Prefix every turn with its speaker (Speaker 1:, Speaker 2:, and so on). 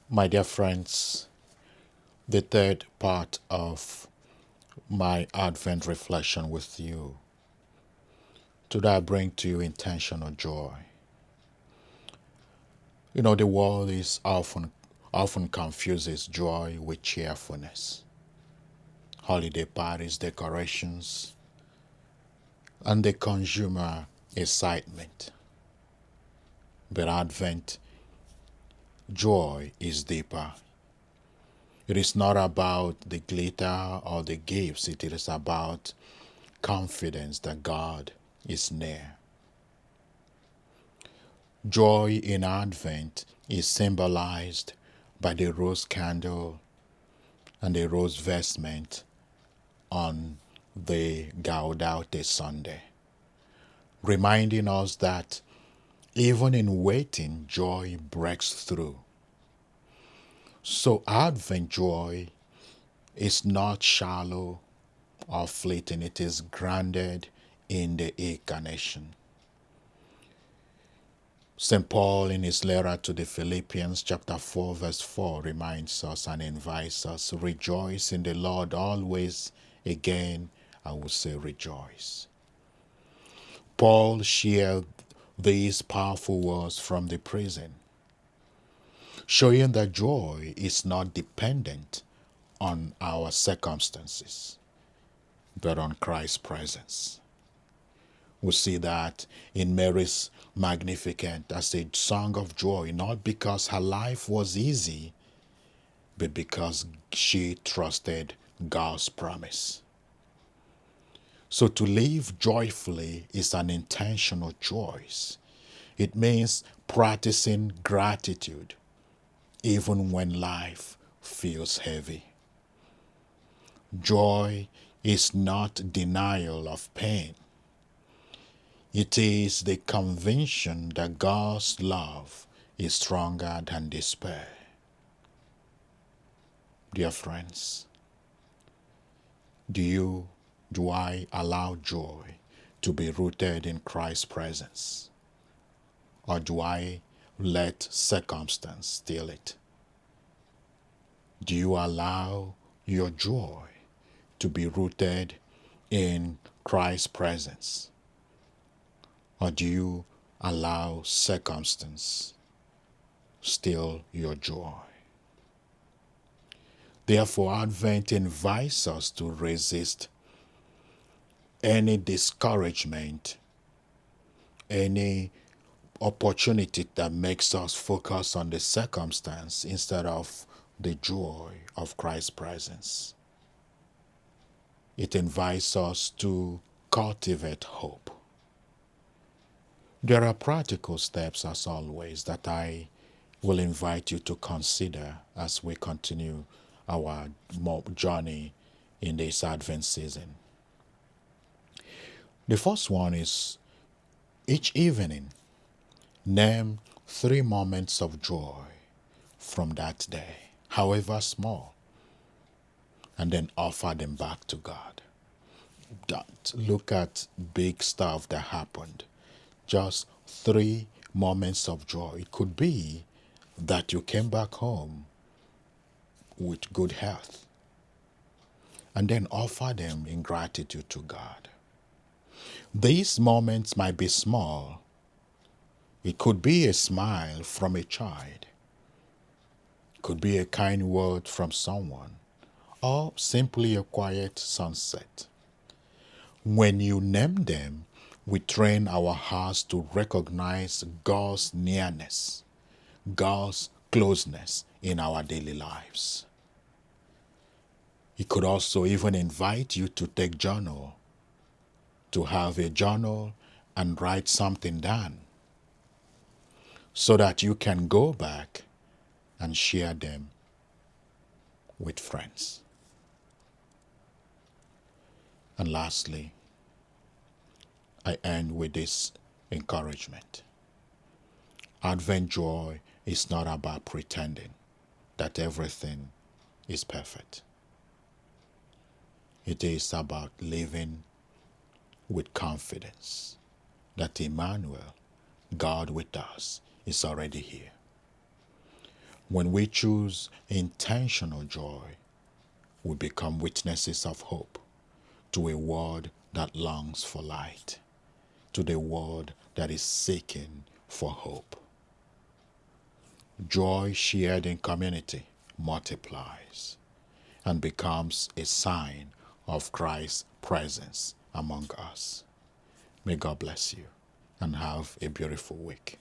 Speaker 1: My dear friends, the third part of my Advent reflection with you. Today I bring to you intentional joy. The world is often confuses joy with cheerfulness. Holiday parties, decorations, and the consumer excitement. But Advent joy is deeper. It is not about the glitter or the gifts, it is about confidence that God is near. Joy in Advent is symbolized by the rose candle and the rose vestment on the Gaudete Sunday, reminding us that even in waiting, joy breaks through. So Advent joy is not shallow or fleeting, it is grounded in the incarnation. St. Paul, in his letter to the Philippians, chapter 4, verse 4, reminds us and invites us, rejoice in the Lord always. Again, I will say rejoice. Paul shared these powerful words from the prison, showing that joy is not dependent on our circumstances, but on Christ's presence. We see that in Mary's Magnificat as a song of joy, not because her life was easy, but because she trusted God's promise. So to live joyfully is an intentional choice. It means practicing gratitude even when life feels heavy. Joy is not denial of pain. It is the conviction that God's love is stronger than despair. Dear friends, do I allow joy to be rooted in Christ's presence? Or do I let circumstance steal it? Do you allow your joy to be rooted in Christ's presence? Or do you allow circumstance steal your joy? Therefore, Advent invites us to resist any discouragement, any opportunity that makes us focus on the circumstance instead of the joy of Christ's presence. It invites us to cultivate hope. There are practical steps, as always, that I will invite you to consider as we continue our journey in this Advent season. The first one is each evening, name 3 moments of joy from that day, however small, and then offer them back to God. Don't look at big stuff that happened. Just 3 moments of joy. It could be that you came back home with good health, and then offer them in gratitude to God. These moments might be small. It could be a smile from a child. It could be a kind word from someone, or simply a quiet sunset. When you name them, we train our hearts to recognize God's nearness, God's closeness in our daily lives. It could also even invite you to take journal, to have a journal and write something down so that you can go back and share them with friends. And lastly, I end with this encouragement. Advent joy is not about pretending that everything is perfect. It is about living with confidence that Emmanuel, God with us, is already here. When we choose intentional joy, we become witnesses of hope to a world that longs for light, to the world that is seeking for hope. Joy shared in community multiplies and becomes a sign of Christ's presence among us. May God bless you and have a beautiful week.